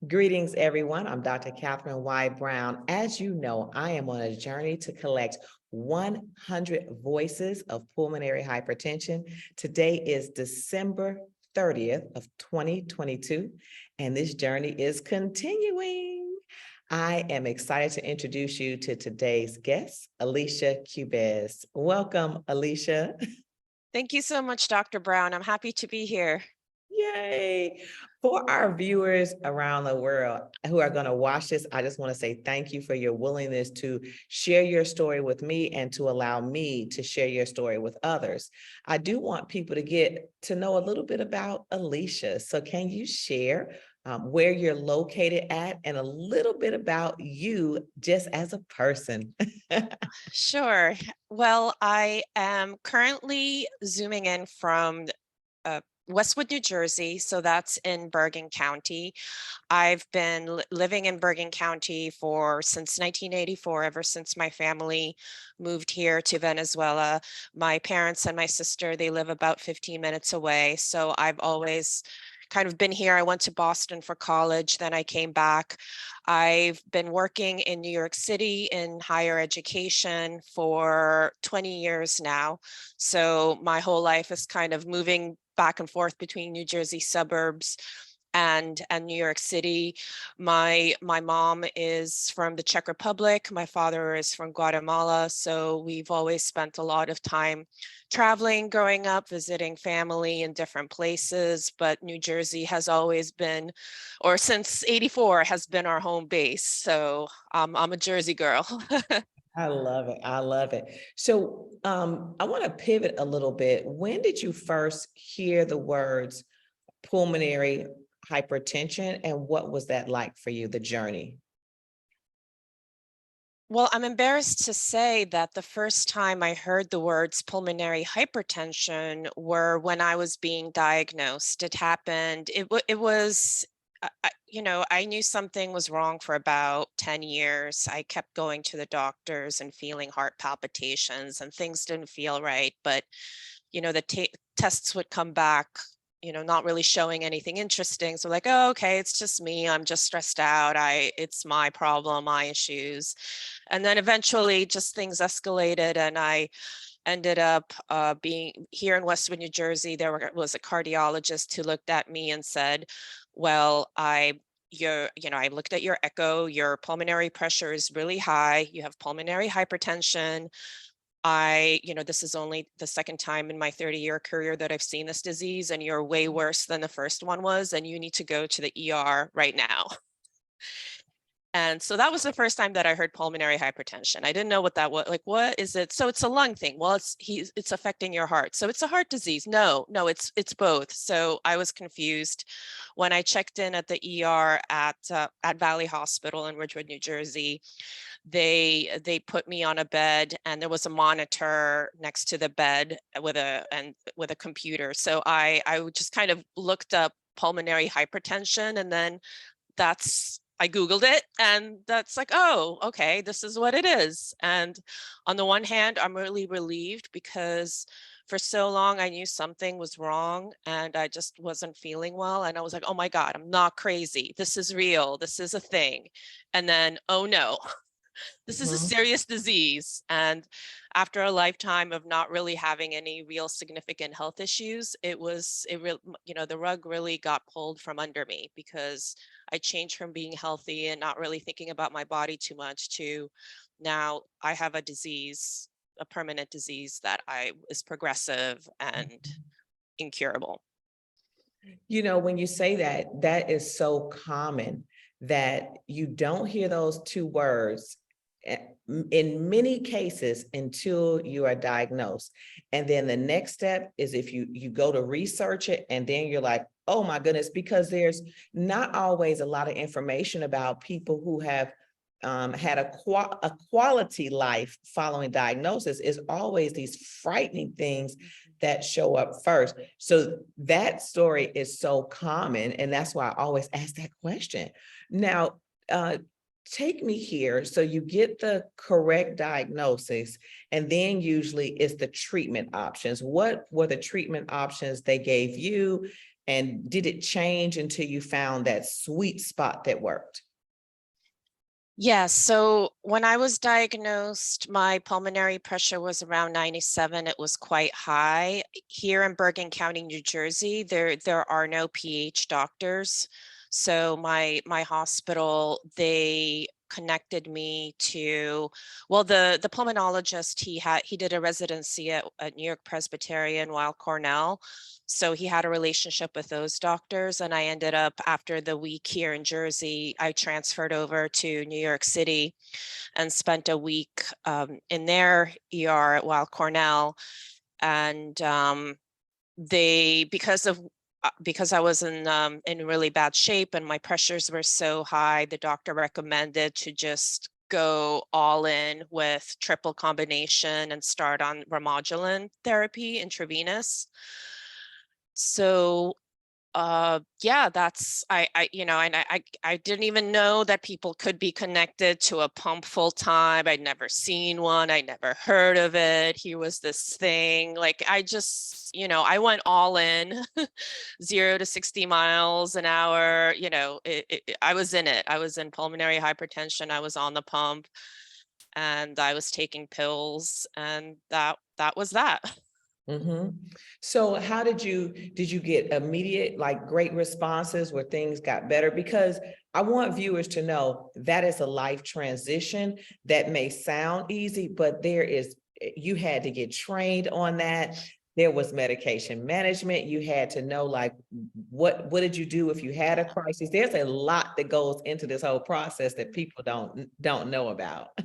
Greetings, everyone. I'm Dr. Catherine Y. Brown. As you know, I am on a journey to collect 100 voices of pulmonary hypertension. Today is December 30th of 2022, and this journey is continuing. I am excited to introduce you to today's guest, Alicia Kubes. Welcome, Alicia. Thank you so much, Dr. Brown. I'm happy to be here. Yay. For our viewers around the world who are going to watch this, I just want to say thank you for your willingness to share your story with me and to allow me to share your story with others. I do want people to get to know a little bit about Alicia. So can you share where you're located at and a little bit about you just as a person? Sure. Well, I am currently zooming in from Westwood, New Jersey. So that's in Bergen County. I've been living in Bergen County since 1984, ever since my family moved here to Venezuela. My parents and my sister, they live about 15 minutes away. So I've always kind of been here. I went to Boston for college, then I came back. I've been working in New York City in higher education for 20 years now. So my whole life is kind of moving back and forth between New Jersey suburbs and New York City. My mom is from the Czech Republic. My father is from Guatemala. So we've always spent a lot of time traveling growing up, visiting family in different places. But New Jersey has always been, or since '84, has been our home base. So I'm a Jersey girl. I love it. I love it. So I want to pivot a little bit. When did you first hear the words pulmonary hypertension, and what was that like for you, the journey? Well, I'm embarrassed to say that the first time I heard the words pulmonary hypertension were when I was being diagnosed. It happened, it was, I knew something was wrong for about 10 years. I kept going to the doctors and feeling heart palpitations and things didn't feel right. But, the tests would come back, not really showing anything interesting. So like, oh, okay, it's just me. I'm just stressed out. It's my problem, my issues. And then eventually just things escalated and I ended up being here in Westwood, New Jersey. Was a cardiologist who looked at me and said, well, I looked at your echo, your pulmonary pressure is really high. You have pulmonary hypertension. This is only the second time in my 30-year career that I've seen this disease, and you're way worse than the first one was, and you need to go to the ER right now. And so that was the first time that I heard pulmonary hypertension. I didn't know what that was. Like, what is it? So it's a lung thing. Well, it's affecting your heart. So it's a heart disease. No, it's both. So I was confused. When I checked in at the ER at Valley Hospital in Ridgewood, New Jersey, they put me on a bed and there was a monitor next to the bed with a computer. So I just kind of looked up pulmonary hypertension, and then I Googled it, and that's like, oh, okay, this is what it is. And on the one hand, I'm really relieved because for so long I knew something was wrong and I just wasn't feeling well. And I was like, oh my God, I'm not crazy. This is real. This is a thing. And then, oh no, this is a Mhm. serious disease. And after a lifetime of not really having any real significant health issues, the rug really got pulled from under me because I changed from being healthy and not really thinking about my body too much to now I have a disease, a permanent disease that is progressive and incurable. When you say that, that is so common that you don't hear those two words in many cases until you are diagnosed. And then the next step is if you go to research it and then you're like, oh my goodness, because there's not always a lot of information about people who have had a quality life following diagnosis. Is always these frightening things that show up first. So that story is so common, and that's why I always ask that question. Now, take me here. So you get the correct diagnosis, and then usually it's the treatment options. What were the treatment options they gave you? And did it change until you found that sweet spot that worked? Yeah, so when I was diagnosed, my pulmonary pressure was around 97. It was quite high. Here in Bergen County, New Jersey, there are no PH doctors. So my hospital, they connected me to, well, the pulmonologist, he did a residency at New York Presbyterian while Cornell. So he had a relationship with those doctors, and I ended up, after the week here in Jersey, I transferred over to New York City and spent a week in their ER at Weill Cornell. And they, because I was in really bad shape and my pressures were so high, the doctor recommended to just go all in with triple combination and start on Remodulin therapy intravenous. So yeah, that's and I didn't even know that people could be connected to a pump full time. I'd never seen one. I never heard of it. Here was this thing. Like, I just, I went all in. 0 to 60 miles an hour. I was in it. I was in pulmonary hypertension. I was on the pump and I was taking pills, and that was that. Mhm. So how did you get immediate, like, great responses where things got better? Because I want viewers to know that is a life transition that may sound easy, but you had to get trained on that. There was medication management. You had to know, like, what did you do if you had a crisis? There's a lot that goes into this whole process that people don't know about.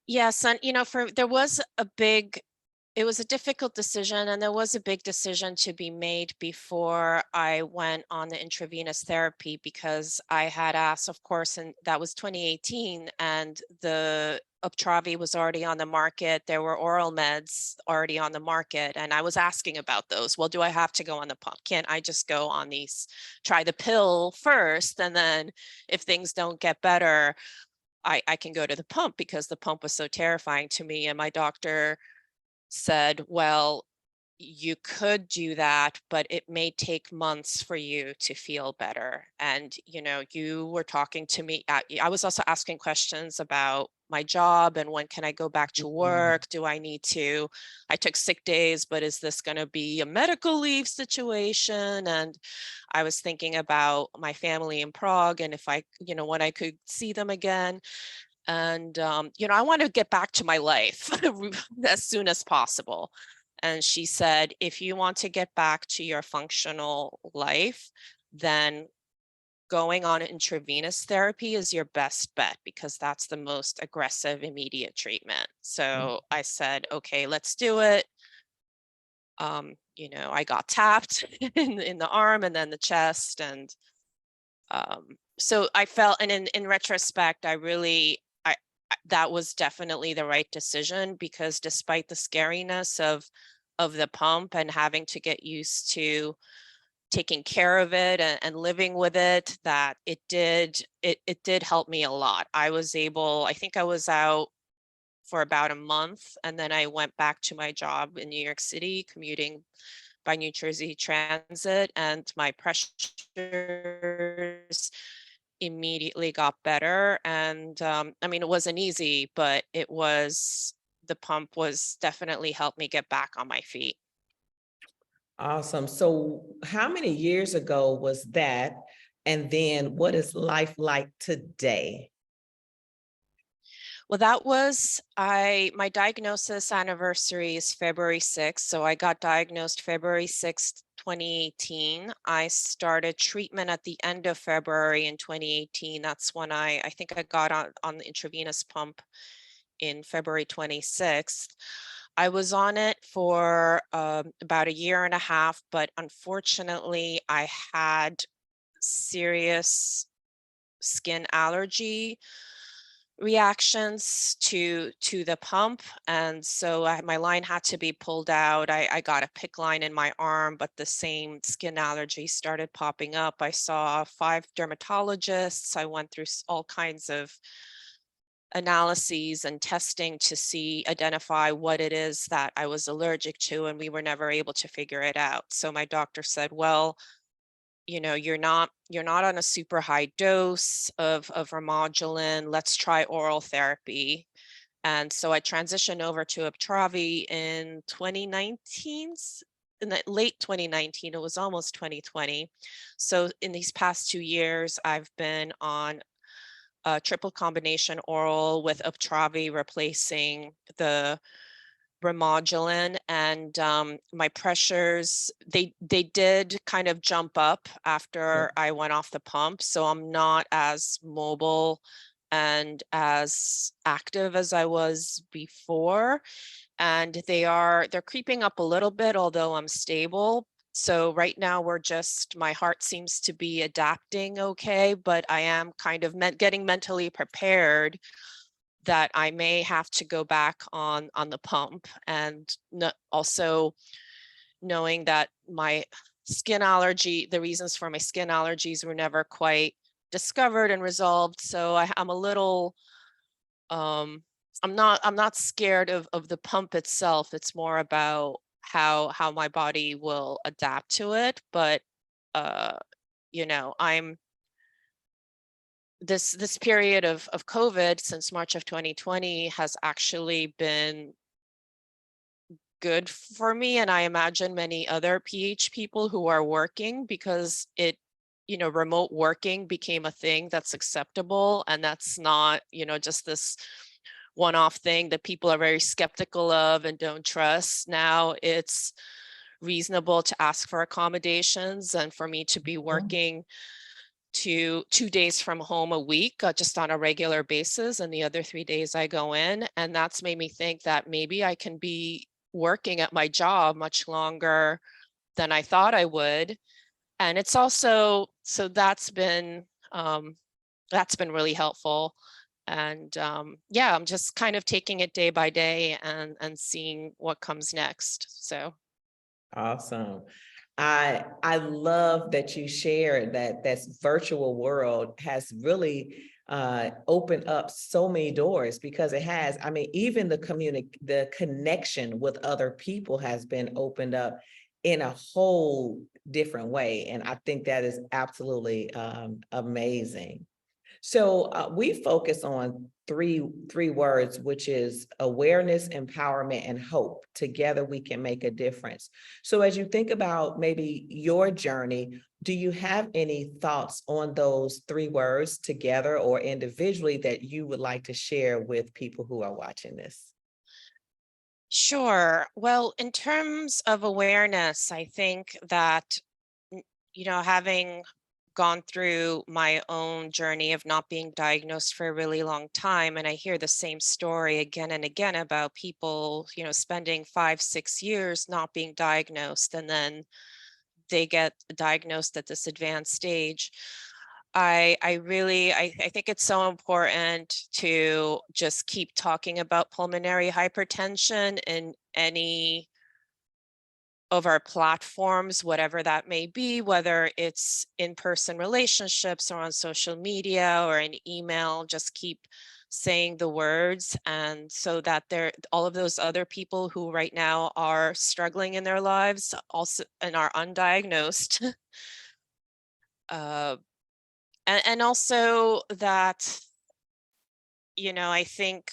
Yes, and for there was a big it was a difficult decision, and there was a big decision to be made before I went on the intravenous therapy, because I had asked, of course, and that was 2018, and the Uptravi was already on the market. There were oral meds already on the market, and I was asking about those. Well, do I have to go on the pump? Can't I just go on try the pill first, and then if things don't get better, I can go to the pump, because the pump was so terrifying to me. And my doctor said, well, you could do that, but it may take months for you to feel better. And, you were talking to me. I was also asking questions about my job and when can I go back to Mhm. work? I took sick days, but is this going to be a medical leave situation? And I was thinking about my family in Prague, and if when I could see them again. And I want to get back to my life as soon as possible. And she said, if you want to get back to your functional life, then going on intravenous therapy is your best bet, because that's the most aggressive immediate treatment. So I said, okay, let's do it. I got tapped in the arm and then the chest. And so I felt, and in retrospect, that was definitely the right decision, because despite the scariness of the pump and having to get used to taking care of it and living with it, that it did help me a lot. I think I was out for about a month, and then I went back to my job in New York City, commuting by New Jersey Transit, and my pressures immediately got better. And I mean, it wasn't easy, but the pump was definitely helped me get back on my feet. Awesome. So how many years ago was that? And then what is life like today? Well, my diagnosis anniversary is February 6th. So I got diagnosed February 6th, 2018. I started treatment at the end of February in 2018. That's when I think I got on the intravenous pump in February 26th. I was on it for about a year and a half, but unfortunately, I had serious skin allergy reactions to the pump, and so my line had to be pulled out. I got a PICC line in my arm, but the same skin allergy started popping up. I saw 5 dermatologists. I went through all kinds of analyses and testing to identify what it is that I was allergic to, and we were never able to figure it out. So my doctor said, well, you're not on a super high dose of Remodulin. Let's try oral therapy. And so I transitioned over to Uptravi in 2019, in the late 2019. It was almost 2020. So in these past 2 years, I've been on a triple combination oral with Uptravi replacing the Remodulin, and my pressures, they did kind of jump up Yeah. after I went off the pump, so I'm not as mobile and as active as I was before, and they're creeping up a little bit, although I'm stable. So right now my heart seems to be adapting okay, but I am kind of getting mentally prepared that I may have to go back on the pump, and also knowing that the reasons for my skin allergies were never quite discovered and resolved. So I'm a little, um, I'm not scared of the pump itself. It's more about how my body will adapt to it. But uh, I'm this period of COVID since March of 2020 has actually been good for me, and I imagine many other PH people who are working, because remote working became a thing that's acceptable, and that's not, just this one-off thing that people are very skeptical of and don't trust. Now it's reasonable to ask for accommodations, and for me to be working 2 days from home a week, just on a regular basis, and the other 3 days I go in. And that's made me think that maybe I can be working at my job much longer than I thought I would. And it's also, so that's been really helpful. And yeah, I'm just kind of taking it day by day and seeing what comes next. So Awesome. I love that you shared that this virtual world has really opened up so many doors, because it has. I mean, even the connection with other people has been opened up in a whole different way. And I think that is absolutely amazing. So we focus on three words, which is awareness, empowerment, and hope. Together, we can make a difference. So as you think about maybe your journey, do you have any thoughts on those three words together or individually that you would like to share with people who are watching this? sure. Well, in terms of awareness, I think that, having gone through my own journey of not being diagnosed for a really long time, and I hear the same story again and again about people, spending 5, 6 years not being diagnosed, and then they get diagnosed at this advanced stage. I think it's so important to just keep talking about pulmonary hypertension in any of our platforms, whatever that may be, whether it's in-person relationships or on social media or an email. Just keep saying the words, and so that all of those other people who right now are struggling in their lives also and are undiagnosed, uh, and also that, I think,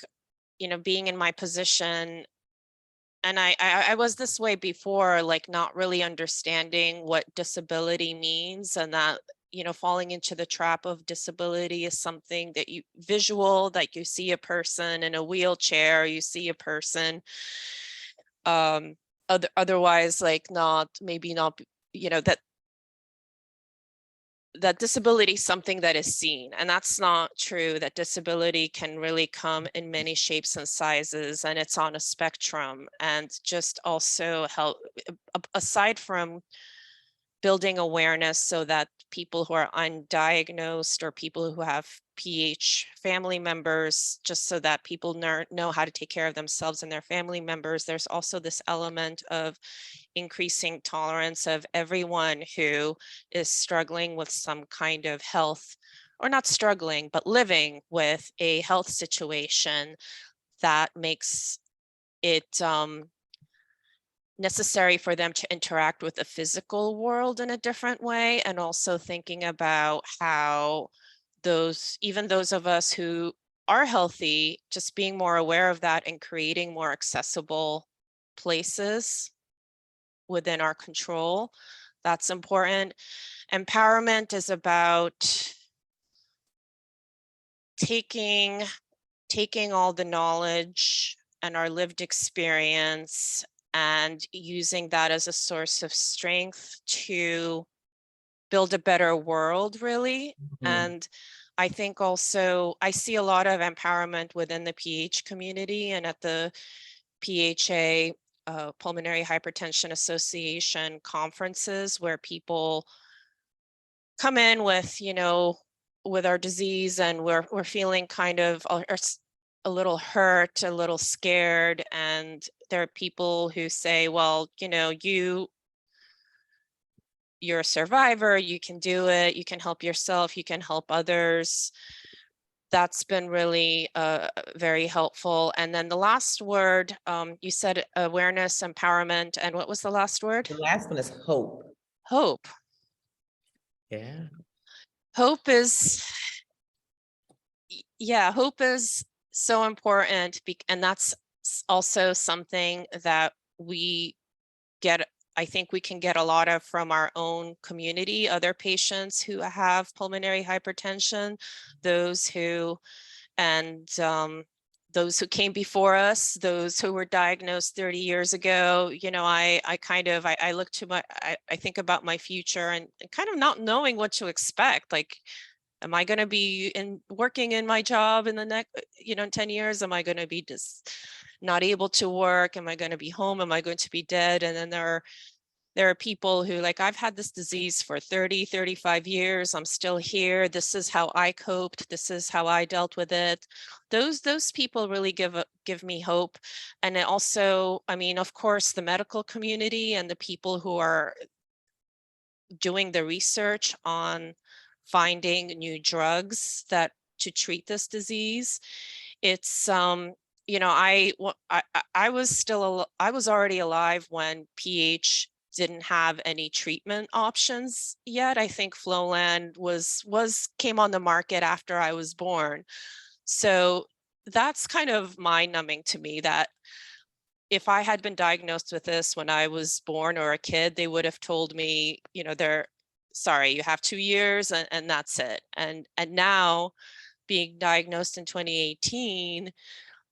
being in my position, and I was this way before, like not really understanding what disability means, and that, falling into the trap of disability is something that that you see a person in a wheelchair, you see a person, otherwise, like not, maybe not, that disability is something that is seen, and that's not true. That disability can really come in many shapes and sizes, and it's on a spectrum. And just also help, aside from building awareness so that people who are undiagnosed or people who have PH family members, just so that people know how to take care of themselves and their family members, there's also this element of increasing tolerance of everyone who is struggling with some kind of health or not struggling, but living with a health situation that makes it necessary for them to interact with the physical world in a different way, and also thinking about how even those of us who are healthy, just being more aware of that and creating more accessible places within our control. That's important. Empowerment is about taking all the knowledge and our lived experience and using that as a source of strength to build a better world, really. Mhm. And I think also I see a lot of empowerment within the PH community and at the PHA, Pulmonary Hypertension Association conferences, where people come in with, with our disease, and we're feeling kind of a little hurt, a little scared. And there are people who say, well, you're a survivor, you can do it, you can help yourself, you can help others. That's been really very helpful. And then the last word, you said awareness, empowerment, and what was the last word? The last one is hope. Hope. Yeah. Hope is, yeah, hope is so important. And that's also something that we get, I think we can get a lot of from our own community, other patients who have pulmonary hypertension, those who, and those who came before us, those who were diagnosed 30 years ago. I look to I think about my future and kind of not knowing what to expect. Like, am I going to be working in my job in the next, 10 years? Am I going to be just not able to work? Am I going to be home? Am I going to be dead? And then there are people who, like, I've had this disease for 30, 35 years. I'm still here. This is how I coped. This is how I dealt with it. Those people really give me hope. And it also, I mean, of course, the medical community and the people who are doing the research on finding new drugs to treat this disease. It's I was already alive when PH didn't have any treatment options yet. I think Floland came on the market after I was born. So that's kind of mind numbing to me, that if I had been diagnosed with this when I was born or a kid, they would have told me, they're sorry, you have 2 years and that's it. And now, being diagnosed in 2018,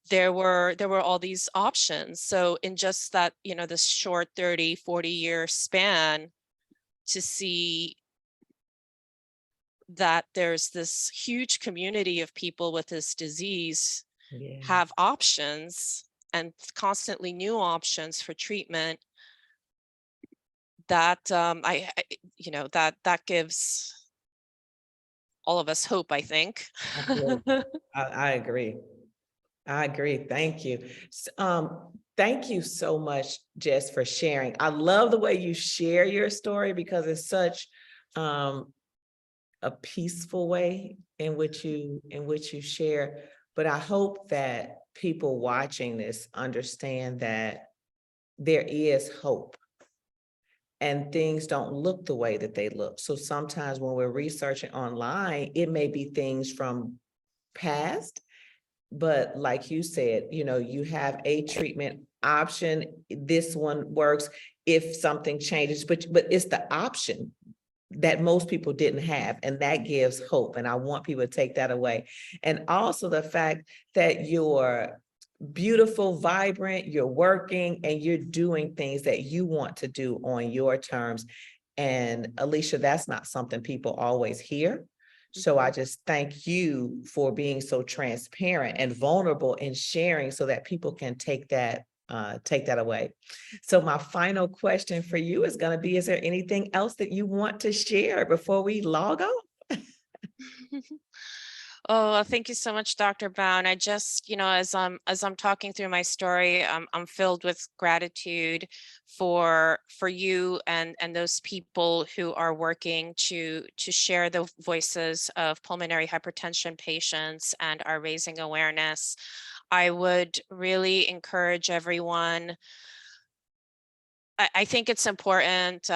there were all these options. So in just that, this short 30, 40-year span, to see that there's this huge community of people with this disease Yeah. have options, and constantly new options for treatment, that that gives all of us hope, I think. Absolutely. I agree. I agree. Thank you. Thank you so much, Jess, for sharing. I love the way you share your story, because it's such um, a peaceful way in which you share. But I hope that people watching this understand that there is hope, and things don't look the way that they look. So sometimes when we're researching online, it may be things from past. But like you said, you have a treatment option. This one works if something changes, but it's the option that most people didn't have, and that gives hope. And I want people to take that away. And also the fact that you're beautiful, vibrant, you're working, and you're doing things that you want to do on your terms. And Alicia, that's not something people always hear. So I Mhm. just thank you for being so transparent and vulnerable in sharing, so that people can take that away. So my final question for you is going to be, is there anything else that you want to share before we log off? Oh, thank you so much, Dr. Brown. I just, as I'm talking through my story, I'm filled with gratitude for you and those people who are working to share the voices of pulmonary hypertension patients and are raising awareness. I would really encourage everyone. I think it's important,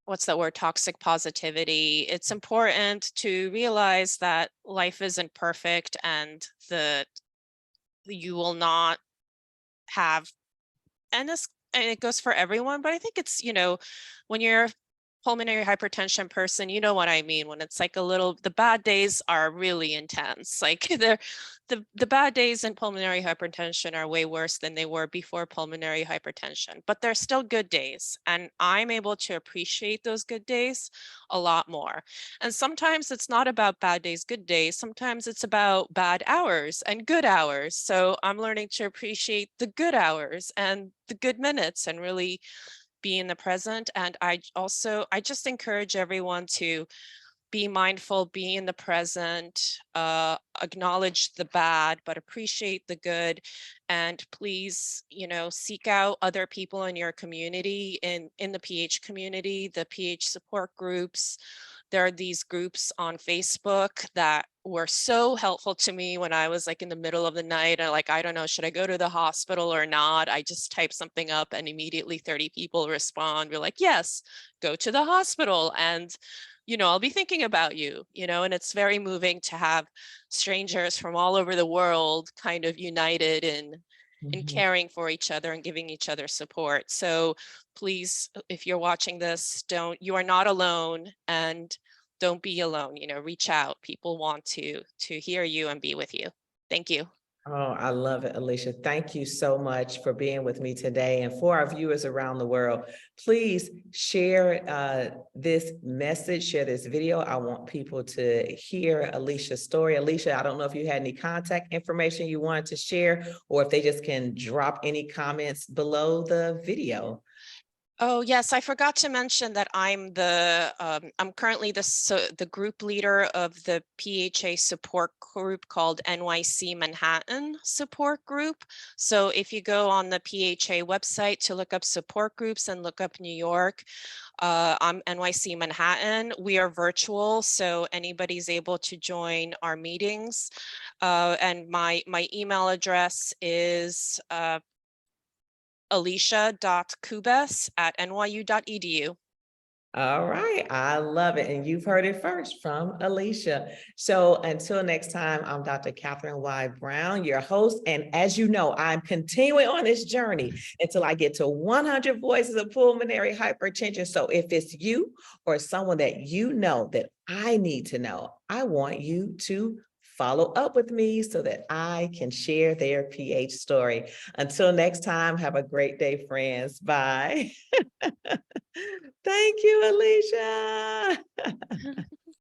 what's that word? Toxic positivity. It's important to realize that life isn't perfect and that you will not have, and it goes for everyone, but I think it's, when you're a pulmonary hypertension person, you know what I mean, when it's like the bad days are really intense. Like the bad days in pulmonary hypertension are way worse than they were before pulmonary hypertension, but they're still good days. And I'm able to appreciate those good days a lot more. And sometimes it's not about bad days, good days. Sometimes it's about bad hours and good hours. So I'm learning to appreciate the good hours and the good minutes and really be in the present. And I just encourage everyone to be mindful, be in the present, acknowledge the bad, but appreciate the good. And please, seek out other people in your community, in the PH community, the PH support groups. There are these groups on Facebook that were so helpful to me when I was like in the middle of the night and like, I don't know, should I go to the hospital or not? I just type something up and immediately 30 people respond. We're like, yes, go to the hospital. And I'll be thinking about you, and it's very moving to have strangers from all over the world kind of united in Mhm. caring for each other and giving each other support. So please, if you're watching this, you are not alone, and don't be alone, reach out. People want to hear you and be with you. Thank you. Oh, I love it, Alicia. Thank you so much for being with me today. And for our viewers around the world, please share this message, share this video. I want people to hear Alicia's story. Alicia, I don't know if you had any contact information you wanted to share, or if they just can drop any comments below the video. Oh, yes, I forgot to mention that I'm currently the group leader of the PHA support group called NYC Manhattan Support Group. So if you go on the PHA website to look up support groups and look up New York, I'm NYC Manhattan. We are virtual, so anybody's able to join our meetings. And my email address is alicia.kubes@nyu.edu. All right, I love it. And you've heard it first from Alicia. So until next time, I'm Dr. Catherine Y. Brown, your host. And as you know, I'm continuing on this journey until I get to 100 voices of pulmonary hypertension. So if it's you or someone that you know that I need to know, I want you to follow up with me so that I can share their PH story. Until next time, have a great day, friends. Bye. Thank you, Alicia.